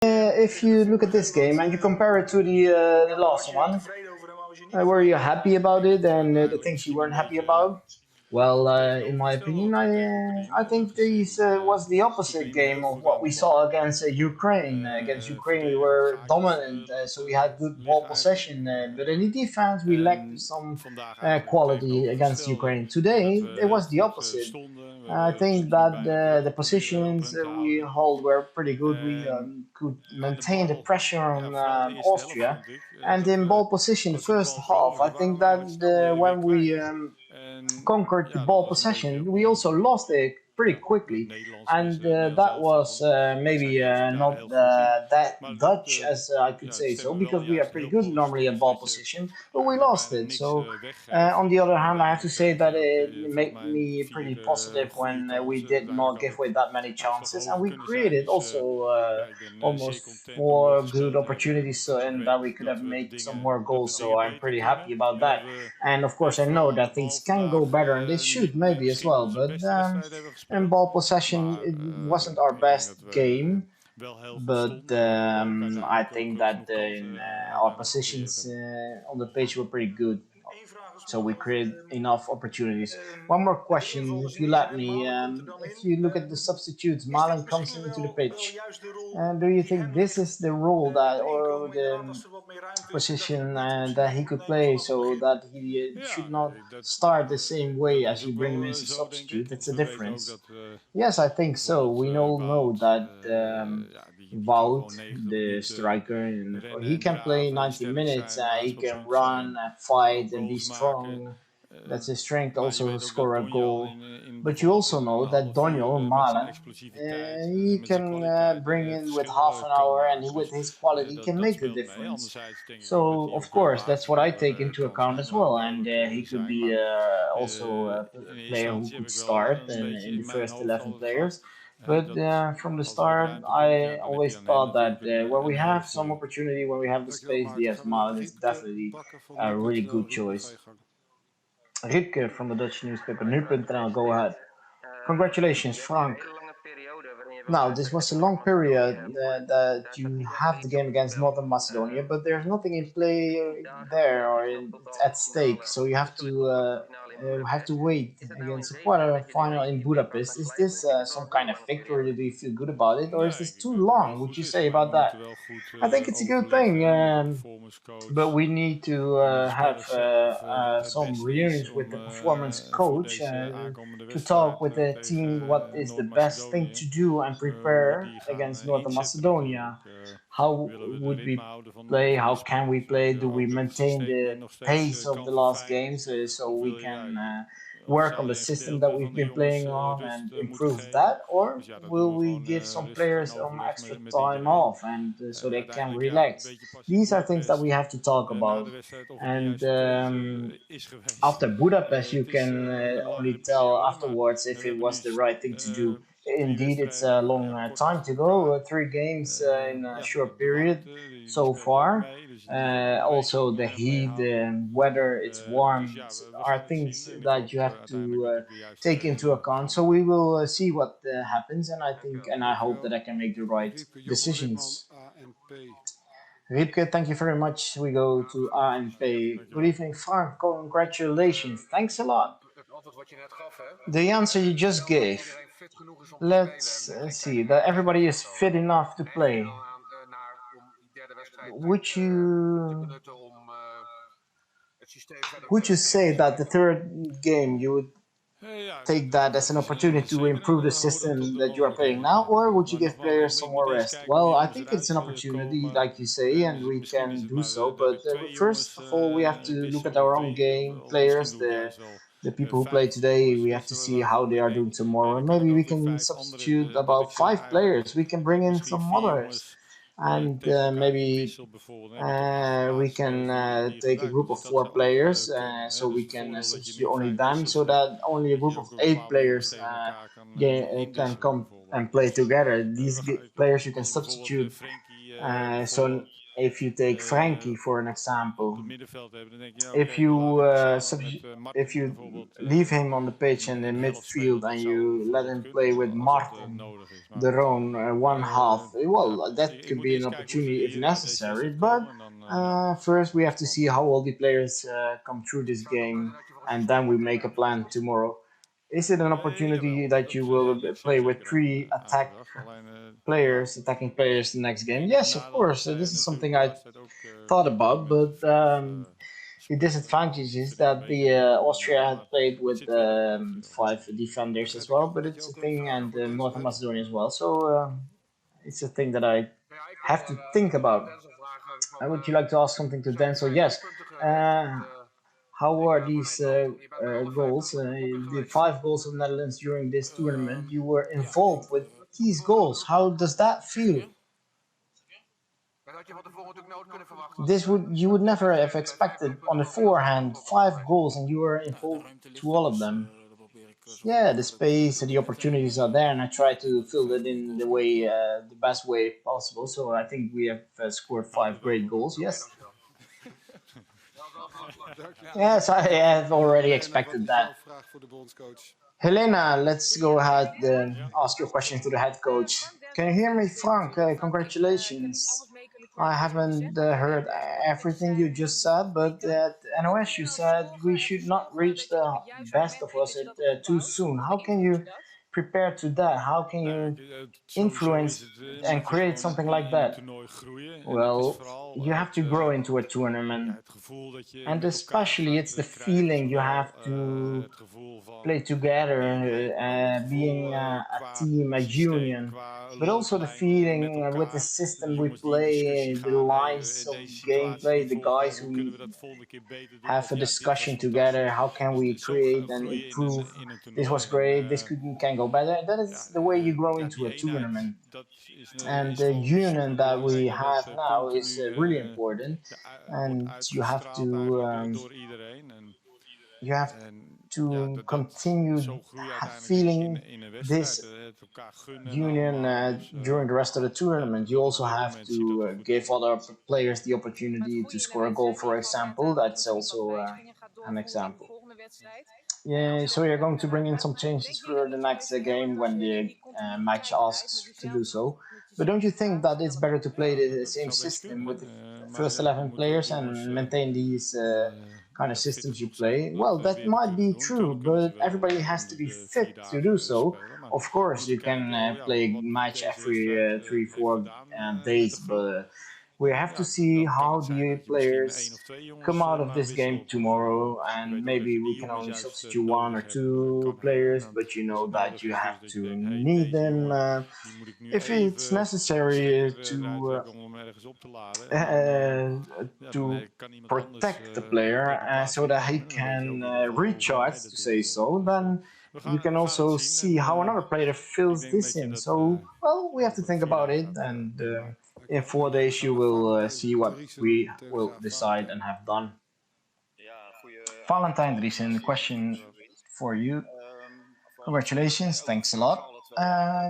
If you look at this game and you compare it to the last one, were you happy about it and the things you weren't happy about? Well, in my opinion, I think this was the opposite game of what we saw against Ukraine. Against Ukraine, we were dominant, so we had good ball possession. But in the defense, we lacked some quality against Ukraine. Today, it was the opposite. I think that the positions we hold were pretty good. We could maintain the pressure on Austria, and in ball position, the first half, I think that when we conquered the ball possession, we also lost it pretty quickly, and that was maybe not that Dutch as I could say so, because we are pretty good normally at ball position, but we lost it. So on the other hand, I have to say that it made me pretty positive when we did not give away that many chances, and we created also almost four good opportunities, so, and that we could have made some more goals. So I'm pretty happy about that. And of course, I know that things can go better, and they should maybe as well. But in ball possession, it wasn't our best game. But I think that in our positions on the pitch were pretty good. So we create enough opportunities. One more question, if you let me. If you look at the substitutes, Malen comes into the pitch. And do you think this is the role that, or the position that he could play, so that he should not start the same way as you bring him as a substitute? That's a difference. Yes, I think so. We all know that Wout, the striker, and he can play 90 minutes. He can run, fight, and be strong. That's his strength. Also, score a goal. But you also know that Donyell Malen, he can bring in with half an hour, and with his quality, he can make the difference. So, of course, that's what I take into account as well. And he could be also a player who could start in the first 11 players. But from the start, I always thought that when we have some opportunity, when we have the space, Diaz Malen is definitely a really good choice. Ripke from the Dutch newspaper Nu.nl, go ahead. Congratulations, Frank. Now, this was a long period that you have the game against Northern Macedonia, but there's nothing in play there or at stake. So you have to wait against a quarter final in Budapest. Is this some kind of victory? Do you feel good about it, or is this too long? Would you say about that? I think it's a good thing. But we need to have some reunions with the performance coach to talk with the team what is the best thing to do and prepare against Northern Macedonia. How would we play? How can we play? Do we maintain the pace of the last games so we can work on the system that we've been playing on and improve that, or will we give some players some extra time off and so they can relax? These are things that we have to talk about. And after Budapest, you can only tell afterwards if it was the right thing to do. Indeed, it's a long time to go. Three games in a short period so far. Also, the heat, the weather, it's warm, are things that you have to take into account. So we will see what happens, and I think and I hope that I can make the right decisions. Riepke, thank you very much. We go to ANP. Good evening, Frank. Congratulations. Thanks a lot. The answer you just gave. Let's see that everybody is fit enough to play. Would you say that the third game you would take that as an opportunity to improve the system that you are playing now, or would you give players some more rest? Well, I think it's an opportunity, like you say, and we can do so. But first of all, we have to look at our own game, players, the people who play today. We have to see how they are doing tomorrow, and maybe we can substitute about five players. We can bring in some others, and maybe we can take a group of four players, so we can substitute only them, so that only a group of eight players can come and play together. These players you can substitute. So If you take Frankie for an example, op het middenveld hebben, dan denk je, ja, if oké, dan laat you ik hem samen met if Martin you bijvoorbeeld leave him on the pitch in the in de helft spelen. midfield Dat and zou you let bijvoorbeeld him kunnen play with als dat Martin, nodig is. Maar their own one half, ja, well, that ik could moet be an eerst kijken hoe ze opportunity if hier uit deze necessary. wedstrijd But komen. En dan, ja, first, we is have het to plan see B. how all the players come through this game, and then we make a plan tomorrow. Is it an opportunity Jawel, that dat you will leg ik play with zeker three uitgedacht. Alleen, ja, attacking players the next ik game? denk dat het Yes, of nadeel dat course. zij This is natuurlijk something de I laatste tijd ook thought op dit about, moment but 5 the spelen. disadvantage Dat is vind ik een that the beetje Austria jammer, had maar played het with zit verder wel natuurlijk goed. 5 defenders as Begrijp ik well, ook but dat je it's a ook een thing, vraag and voor Northern Denzel hebt? Macedonia as well. So it's a thing that I Ja, ik wil have to think about. Denzel vragen van, Would you like to ask something to zijn Denzel? vrije Yes. doelpunten geweest op het How EK are voor these Eindhoven? Je bent er alle 5 goals? aan het doelpunten The geweest. 5 goals of Netherlands during this tournament, you were Ja, ik denk. involved with these goals. How does that Zeg feel? je? Dat had je van tevoren natuurlijk nooit kunnen verwachten. This would you would never have expected on the forehand 5 goals, and you were Nou, de involved ruimte to ligt er, all of dus them. dat probeer ik zo goed Yeah, the mogelijk space, the te benutten. opportunities are there, and I try to fill that 5 mooie in goals the gemaakt, way, ja. the best way possible. So I think we have scored Nou, 5 dat ook great wel. goals. Oké, Yes, dankjewel. Ja, wel applaus. Dankjewel. yes, I have already Helena, wat expected is that. jouw vraag voor de bondscoach? Helena, let's go ahead and Ja. ask your question to the head coach. Can you hear me, Frank? Congratulations. I haven't heard everything you just said, but at NOS you said we should not reach the best of us too soon. How can you prepare to that? How can Nou, you sowieso influence is het, and moet je create gewoon something like in een that? toernooi groeien. En het is Well, vooral you have to grow into a ja, tournament, het gevoel dat je and met elkaar especially gaat it's the krijgen. feeling you Zowel have to het gevoel play van together, teamwork, maar ook het being gevoel a qua team, a systeem, union, qua but also the looplijnen met feeling with the elkaar. De system we jongens die in discussie play, the gaan, hey, lines of deze situatie gameplay, die the volgen, guys hoe who kunnen we dat volgende keer beter doen? have Of a ja, dit was discussion together. fantastisch. How can Dus we zo create and groei je improve? in een This was toernooi. En great. Can go better. That ja, is the way you grow ja, into die a eenheid, tournament. dat And is the gewoon union super that we belangrijk. En dat have now is continu really important. ja, wordt And you have uitgestraald to eigenlijk door iedereen. you have En ja, to dat, continue zo groei je uiteindelijk feeling in een wedstrijd. this Het elkaar gunnen union allemaal. Dus during the rest of the ja, tournament. You dat also op dit have moment ziet dat to er goed give uit. other players the opportunity to score a goal, for example. That's also an example. Yeah, so you're going to bring in some changes for the next game when the match asks to do so. But don't you think that it's better to play Ja, the dat same zou best system with kunnen. the Maar first ja, dan 11 moeten ook players jongens and maintain these kind of ja, fit systems you genoeg zijn play? om Well, dat that weer te might kunnen be doen. true, Dan kunnen ze but wel everybody has to onder be de fit to do 4 dagen so. spelen. Maar Of we course, moeten you can kijken ja, play wat match deze every wedstrijd three, heeft 4 gedaan met days, de groep. but we have to Ja, see dan kan how het zijn the dat je misschien één of players twee jongens come out of maar this game wisselt. Of tomorrow, je and weet ook dat maybe je die we can jongens only juist substitute one or nodig hebt. two Kan hebben. En players, dan, but you als know het that you nodig have is dat to je denkt, hé, need deze them jongen, die moet ik nu if it's even necessary stevig eruit trekken om hem ergens op te laden. En dan, ja, dan to kan iemand anders protect the player die plaats so that he innemen. En dan weet je ook can in ieder geval hoeveel recharge, jij to er say toevoegt. so. Dus Then you can we gaan het also zien. En see how another player ik fills denk this dat je in. dat So, well, we have to over think 4 about dagen it, and gaat meemaken. in Dankjewel. 4 days Dan gaan you we will Valentijn see what Driessen we will Telegraaf. decide and Valentijn. have done. Ja, Valentine Driesen, a question for you. Congratulations, thanks a lot.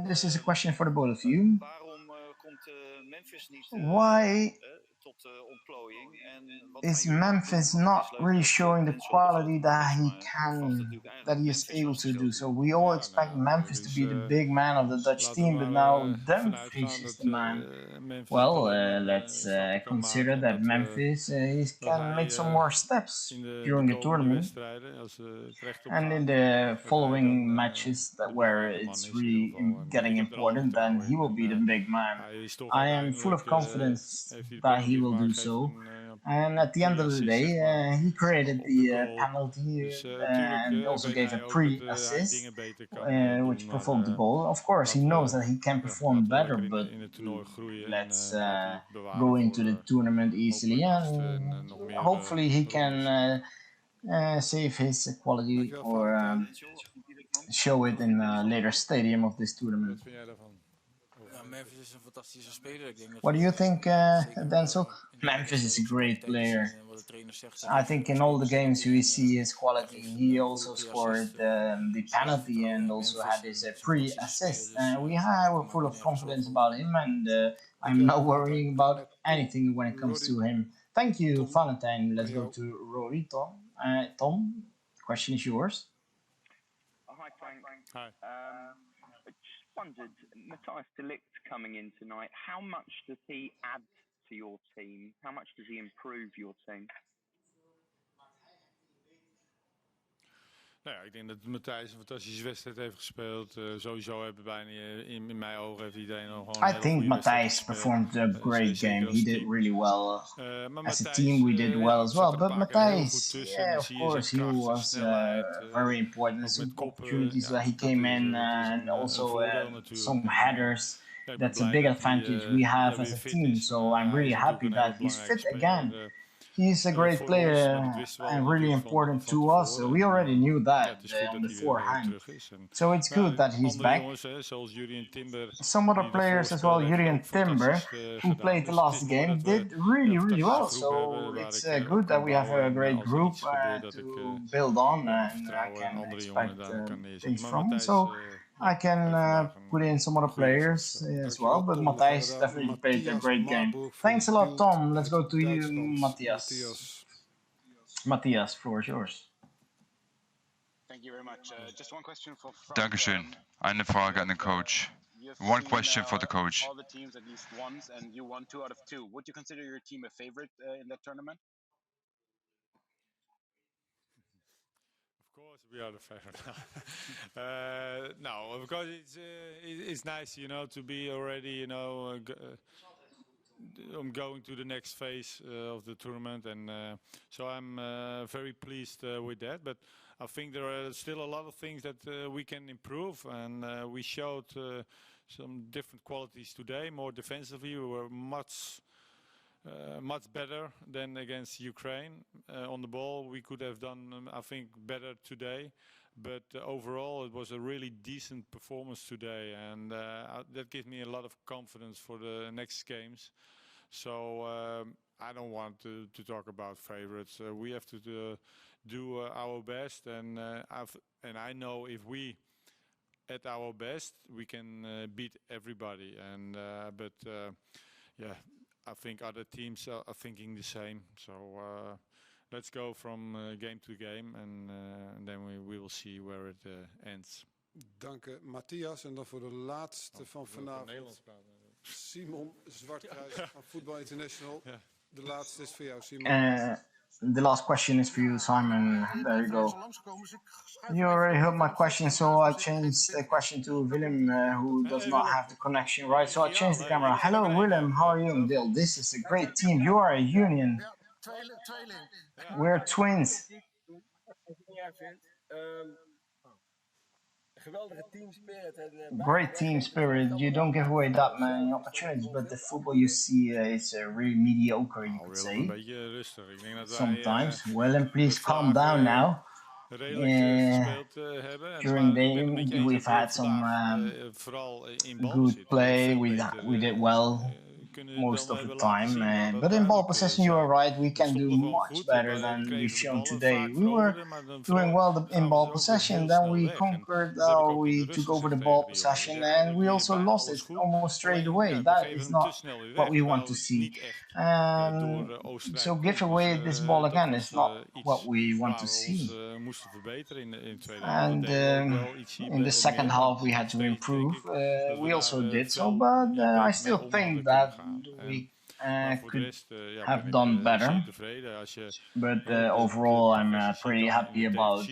This is a question for the both of you. waarom komt Memphis niet Why tot ontplooiing? En wat is gaan jullie dan Memphis doen? Want not het is leuk really dat showing the Denzel de quality grote man that is, he maar ik verwacht can, natuurlijk that eigenlijk he dat is Memphis able als to de do? grote So man we wordt. all Ja, expect nou, Memphis to dus be the big man of the Dutch laten we team, but maar now vanuit Dumfries gaan is dat the man. Memphis het Well, alleen maar let's stappen kan consider maken. En that Memphis dat can make some more steps in de during the komende tournament wedstrijden, als ze het recht op and in gaan, the dat hij following dan matches de where belangrijke man it's is in ieder really geval. En ik getting heb er alle important, then vertrouwen he in. will be the En big man. hij is toch I am full uiteindelijk, of confidence heeft hij de that he penalty will do gemaakt, geeft so. een And at the end of the pre-assist, day, zeg maar, he created op de the goal. penalty Dus tuurlijk and also weet gave a hij ook dat hij pre-assist, dingen beter kan doen, which maar provoked the goal. Of course, he laten knows we, that he can ja, perform laten we better, lekker but in het toernooi groeien en let's laten we het go bewaren into the voor tournament easily, hopelijk achtste and en nog meer hopefully he can rondes. save his quality Dankjewel, or Valentijn. show it in a later stadium of this tournament. Wat vind jij daarvan? Ja, Memphis is een fantastische speler. Ik denk dat What do you think, zeker Denzel? in de Memphis is a wedstrijd great kwaliteit is player. en wat de trainer zegt. I think in all the games we see his quality. Hij geeft He een also goede scored pre-assist. the penalty and also had his Memphis is een fantastische pre-assist. speler, dus we're maak full me of nergens confidence zorgen about over. him, and I'm not worrying about anything when it comes to him. Thank you, Valentine. Let's go to Rory. Tom, the question is yours. Hi, Frank. Hi. I just wondered, Matthias de Ligt coming in tonight, how much does he add to your team? How much does he improve your team? Nou ja, ik denk dat Matthijs een fantastische wedstrijd heeft gespeeld. Sowieso hebben bijna in mijn ogen heeft iedereen nog gewoon een I hele think goede wedstrijd Matthijs gespeeld. performed a great Zeker game. als He did team. really well. Maar As a Matthijs, team, we did well as well. zat er But een paar keer heel goed Matthijs, tussen. yeah, Dan of zie je zijn course, he kracht, zijn was snelheid. very important. Ook Some met koppen. opportunities Ja, that he dat came is, in, dat is and een also voordeel natuurlijk. some En, headers. ja, ik ben That's a blij big dat advantage hij we have weer as a fit team. is. So I'm Hij really is natuurlijk happy een hele that he's belangrijke fit again. speler. He's a great Voor ons, maar player dat wisten we al and really natuurlijk important van to us. tevoren. We already knew Ja, that het is goed on dat the hij weer forehand. terug is. En, So it's good that he's andere back. jongens, zoals Jury en Timber, Some other die players ervoor as well, speelden, Yuri hebben and het ook Timber, fantastisch who gedaan. played the Dus het last is mooi game, dat we did really, een really fantastische well. groep hebben So waar it's ik op good kan that we have bouwen. a En great als er group iets gebeurt dat ik to build on, met and I vertrouwen en can andere jongen expect daar kan neerzetten. things Maar from. Matthijs So I heeft can vandaag put in some other goede wedstrijd players gespeeld. as well, but Matthijs definitely played a great game. Thanks a lot, Tom. Let's go to you, Matthias. Matthias, floor is yours. Thank you very much. Just one question for Frank. Dankeschön. Eine Frage an den Coach. One question for the coach. All the teams at least once, and you won 2 out of 2. Would you consider your team a favorite in that tournament? Of course, we are the favorite. No, because it's nice, to be already, I'm going to the next phase of the tournament, and so I'm very pleased with that. But I think there are still a lot of things that we can improve, and we showed some different qualities today. More defensively, we were much better than against Ukraine on the ball. We could have done, I think, better today. But overall, it was a really decent performance today, and that gives me a lot of confidence for the next games. So I don't want to talk about favorites. We have to do our best, and I know if we at our best, we can beat everybody. And yeah, I think other teams are thinking the same. So let's go from game to game, and then we will see where it ends. Dank Matthias. En dan voor de laatste van vanavond. Simon Zwartkruis van Football International. Ja. De laatste is voor jou, Simon. The last question is for you, Simon. There you go. You already heard my question, so I changed the question to Willem, who does not have the connection, right? So I changed the camera. Hello, Willem. How are you? Dale, this is a great team. You are a union. We're twins. Great team spirit. You don't give away that many opportunities, but the football you see is really mediocre, you could say. Sometimes. Willem, please calm down now. During the game, we've had some good play. We did well most of the time. But in ball possession, you are right. We can do much better than we've shown today. We were doing well in ball possession. Then we conquered, we took over the ball possession, and we also lost it almost straight away. That is not what we want to see. So give away this ball again is not what we want to see. And in the second half, we had to improve. We also did so, but I still think that we could have done better. But overall, I'm pretty happy about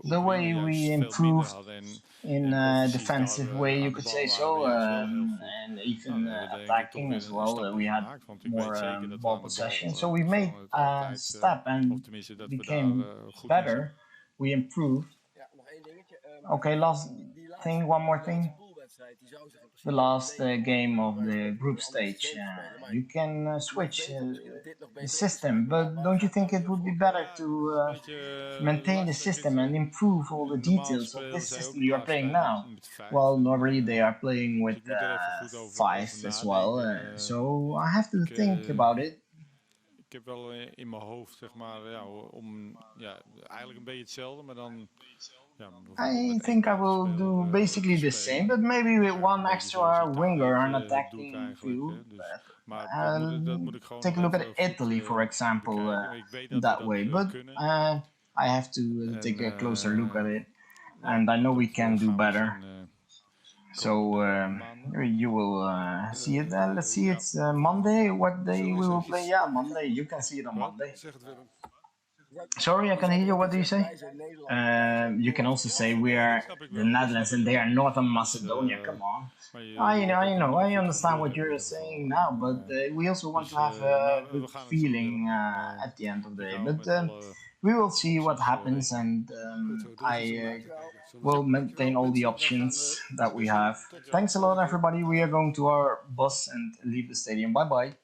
the way we improved in a defensive way, you could say so, and even attacking as well. We had more ball possession, so we made a step and became better. We improved. Okay, last thing, one more thing. The last game of the group stage, you can switch the system, but don't you think it would be better to maintain the system and improve all the details of this system you are playing now? Well, normally they are playing with 5 as well, so I have to think about it. Ik heb wel in mijn hoofd, zeg maar, om eigenlijk een beetje hetzelfde, maar dan I think I will do basically the same, but maybe with one extra winger and attacking field. Take a look at Italy, for example, that way. But I have to take a closer look at it, and I know we can do better. So you will see it. Let's see, it's Monday. What day we will play? Yeah, Monday. You can see it on Monday. Sorry, I can hear you. What do you say? You can also say we are the Netherlands and they are Northern Macedonia. Come on. I know. I understand what you're saying now, but we also want to have a good feeling at the end of the day. But we will see what happens, and I will maintain all the options that we have. Thanks a lot, everybody. We are going to our bus and leave the stadium. Bye bye.